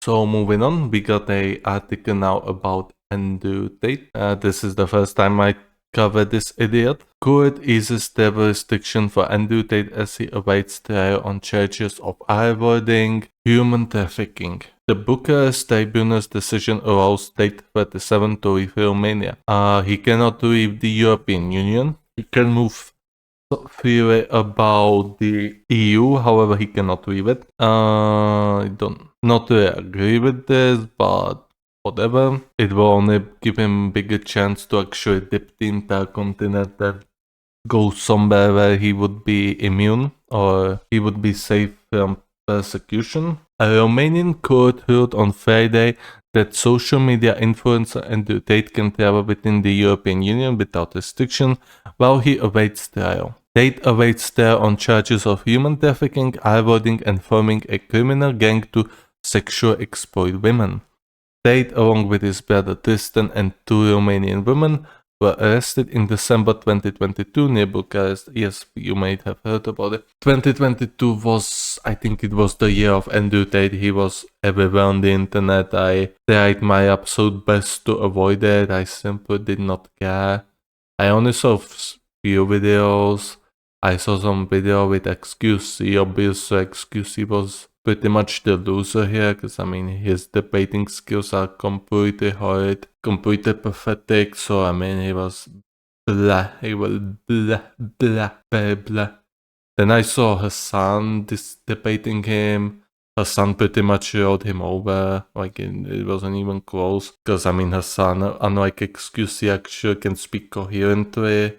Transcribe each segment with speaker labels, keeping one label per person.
Speaker 1: So moving on, we got a article now about Tate. This is the first time I cover this idiot. Court eases the restriction for Tate as he awaits trial on charges of avoiding human trafficking. The Bucharest Tribunal's decision allows Tate 37 to leave Romania. He cannot leave the European Union. He can move freely about the EU, however, he cannot leave it. I don't not really agree with this, but whatever. It will only give him bigger chance to actually dip the entire continent and go somewhere where he would be immune or he would be safe from persecution. A Romanian court ruled on Friday that social media influencer Andrew Tate can travel within the European Union without restriction while he awaits trial. Tate awaits trial on charges of human trafficking, avoiding and forming a criminal gang to sexually exploit women. Tate, along with his brother Tristan and two Romanian women, were arrested in December 2022 near Bucharest. Yes, you might have heard about it. 2022 was, I think it was the year of Andrew Tate. He was everywhere on the internet. I tried my absolute best to avoid it. I simply did not care. I only saw few videos. I saw some video with XQC. Obviously, XQC was pretty much the loser here, because I mean his debating skills are completely horrid, completely pathetic. So I mean he was blah, he was blah, blah, blah, blah. Then I saw Hassan debating him. Hassan pretty much rode him over, like it wasn't even close, because I mean Hassan, unlike XQC, actually can speak coherently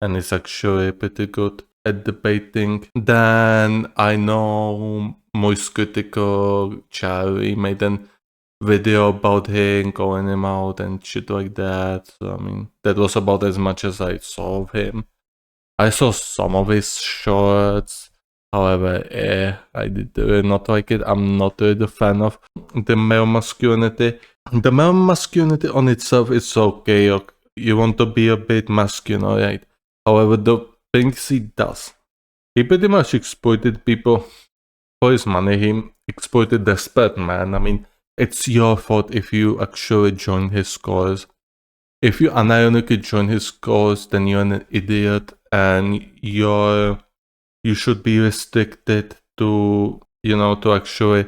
Speaker 1: and is actually pretty good at debating. Then I know Moist Critical Charlie made a video about him, calling him out and shit like that. So I mean, that was about as much as I saw of him. I saw some of his shorts, however, I did really not like it. I'm not really a fan of the male masculinity. The male masculinity on itself is okay. You want to be a bit masculine, alright? However, the things he does, he pretty much exploited people for his money. He exploited desperate men. I mean, it's your fault if you actually join his cause. If you unironically join his cause, then you're an idiot, and you should be restricted to, to actually,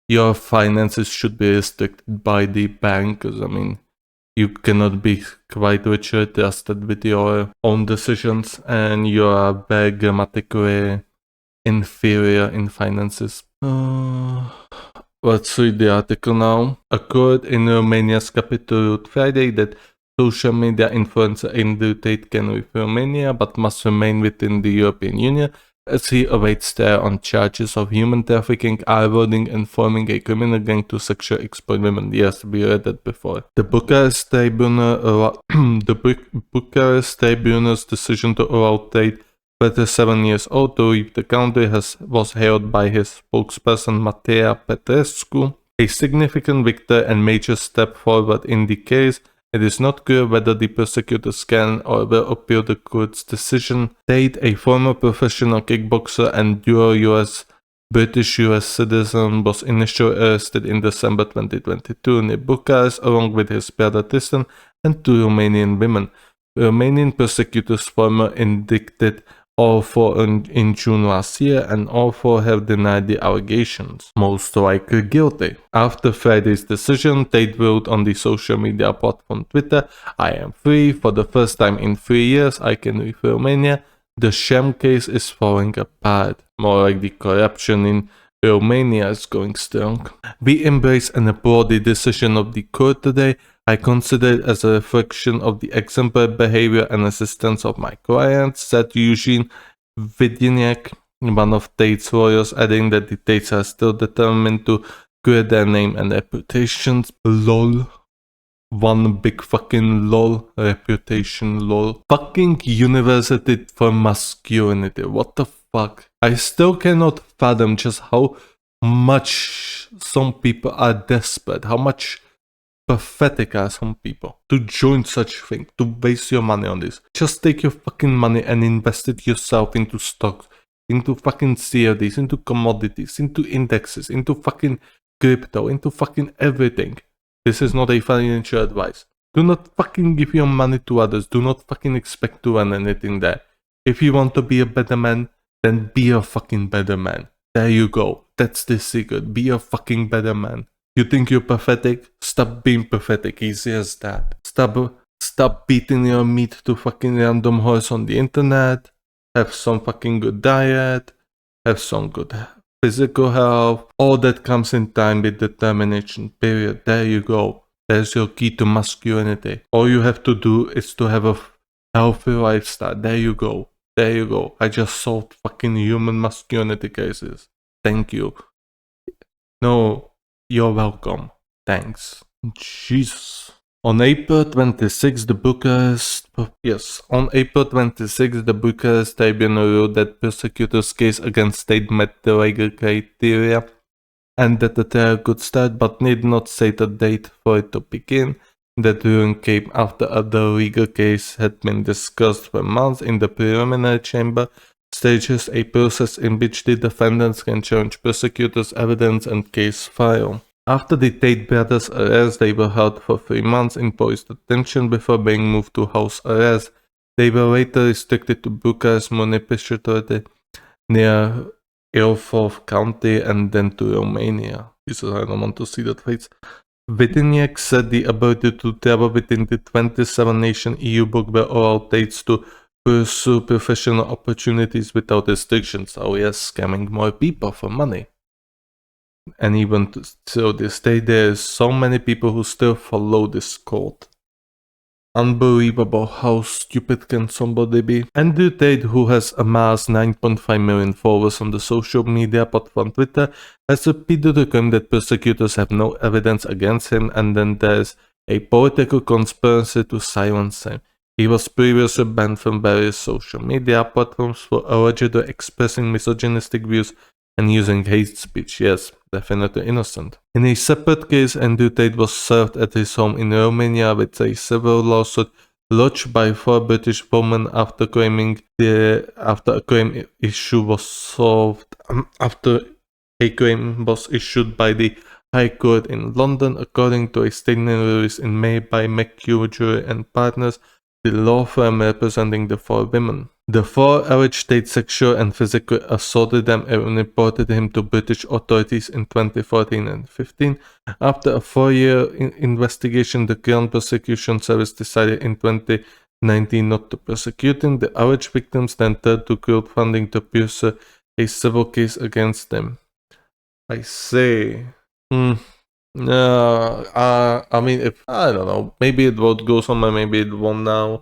Speaker 1: your finances should be restricted by the bank, because I mean, you cannot be quite richly trusted with your own decisions, and you are very grammatically inferior in finances. Let's read the article now. A court in Romania's capital ruled Friday that social media influencer Andrew Tate can leave Romania but must remain within the European Union as he awaits trial on charges of human trafficking, avoiding and forming a criminal gang to sexually exploit women. Yes, we read that before. The Bucharest Tribunal's decision to allow Tate, 37 years old, to leave the country was hailed by his spokesperson Matea Petrescu a significant victory and major step forward in the case. It is not clear whether the prosecutors can or will appeal the court's decision. Tate, a former professional kickboxer and dual British-US citizen, was initially arrested in December 2022 near Bucharest along with his brother Tristan and two Romanian women. Romanian prosecutors former indicted all four in June last year, and all four have denied the allegations, most likely guilty. After Friday's decision, Tate wrote on the social media platform Twitter, "I am free. For the first time in 3 years, I can leave Romania. The sham case is falling apart." More like the corruption in Romania is going strong. "We embrace and applaud the decision of the court today. I consider it as a reflection of the exemplary behavior and assistance of my clients," said Eugene Vidiniak, one of Tate's lawyers, adding that the Tates are still determined to clear their name and reputations. LOL. One big fucking lol. Reputation lol. Fucking University for Masculinity. What the fuck? I still cannot fathom just how much some people are desperate, how much pathetic are some people to join such thing, to waste your money on this. Just take your fucking money and invest it yourself into stocks, into fucking CFDs, into commodities, into indexes, into fucking crypto, into fucking everything. This is not a financial advice. Do not fucking give your money to others. Do not fucking expect to earn anything there. If you want to be a better man, then be a fucking better man. There you go. That's the secret. Be a fucking better man. You think you're pathetic? Stop being pathetic. Easy as that. Stop beating your meat to fucking random horse on the internet. Have some fucking good diet. Have some good physical health. All that comes in time with determination. Period. There you go. There's your key to masculinity. All you have to do is to have a healthy lifestyle. There you go. There you go. I just solved fucking human masculinity cases. Thank you. No, you're welcome. Thanks. Jesus. On April 26, the Bucharest Tribunal ruled that prosecutors' case against Tate met the legal criteria and that the trial could start, but need not set a date for it to begin. That ruling came after other legal case had been discussed for months in the preliminary chamber stages, a process in which the defendants can challenge prosecutors' evidence and case file. After the Tate brothers' arrest, they were held for 3 months in police detention before being moved to house arrest. They were later restricted to Bucharest municipality near Ilfov County and then to Romania. Jesus, I don't want to see that face. Vitiniak said the ability to travel within the 27-nation EU bloc will allow Tates to pursue professional opportunities without restrictions. Oh yes, scamming more people for money. And even to this day, there is so many people who still follow this code. Unbelievable how stupid can somebody be. Andrew Tate, who has amassed 9.5 million followers on the social media platform Twitter, has repeatedly claimed that prosecutors have no evidence against him and then there's a political conspiracy to silence him. He was previously banned from various social media platforms for allegedly expressing misogynistic views and using hate speech. Yes, definitely innocent. In a separate case, Andrew Tate was served at his home in Romania with a civil lawsuit lodged by 4 British women after a claim issue was solved after a claim was issued by the High Court in London, according to a statement released in May by McHugh and Partners, the law firm representing the 4 women. The 4 alleged Tate sexual and physically assaulted them and reported him to British authorities in 2014 and 15. After a 4-year investigation, the Crown Prosecution Service decided in 2019 not to prosecute him. The alleged victims then turned to crowdfunding to pursue a civil case against them. I say, I mean, if I don't know, maybe it won't go somewhere, maybe it won't now.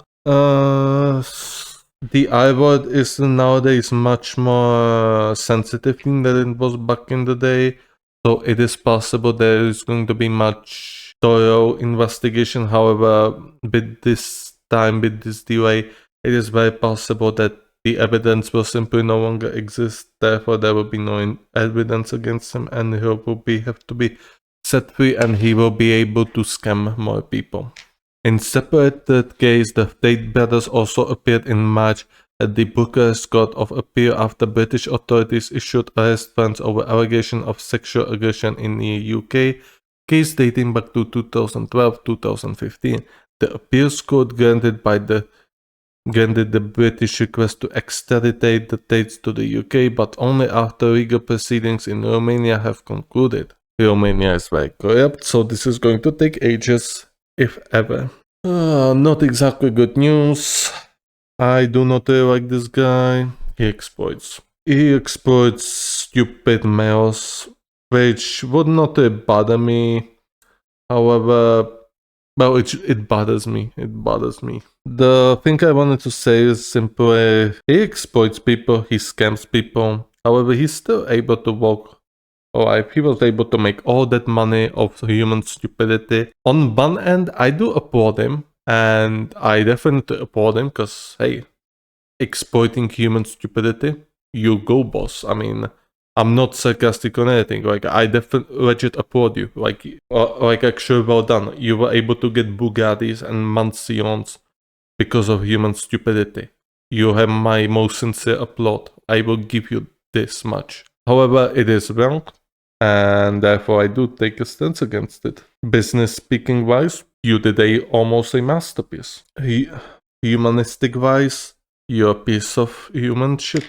Speaker 1: The I-word is nowadays much more sensitive thing than it was back in the day, so it is possible there is going to be much thorough investigation. However, with this time, with this delay, it is very possible that the evidence will simply no longer exist. Therefore, there will be no evidence against him, and he will have to be set free, and he will be able to scam more people. In separate case, the Tate brothers also appeared in March at the Bucharest Court of Appeal after British authorities issued arrest warrants over allegation of sexual aggression in the UK, case dating back to 2012-2015. The appeals court granted the British request to extradite the Tates to the UK, but only after legal proceedings in Romania have concluded. Romania is very corrupt, so this is going to take ages, if ever. Not exactly good news. I do not really like this guy. He exploits stupid males, which would not really bother me. However, well, it bothers me. The thing I wanted to say is simply, he exploits people, he scams people. However, he's still able to walk alive. He was able to make all that money of human stupidity. On one end, I do applaud him, and I definitely applaud him, because, hey, exploiting human stupidity, you go, boss. I mean, I'm not sarcastic on anything. Like, I definitely legit applaud you. Like actually well done. You were able to get Bugattis and Mansions because of human stupidity. You have my most sincere applaud. I will give you this much. However, it is wrong, and therefore I do take a stance against it. Business speaking wise, you did almost a masterpiece. Humanistic wise, you're a piece of human shit.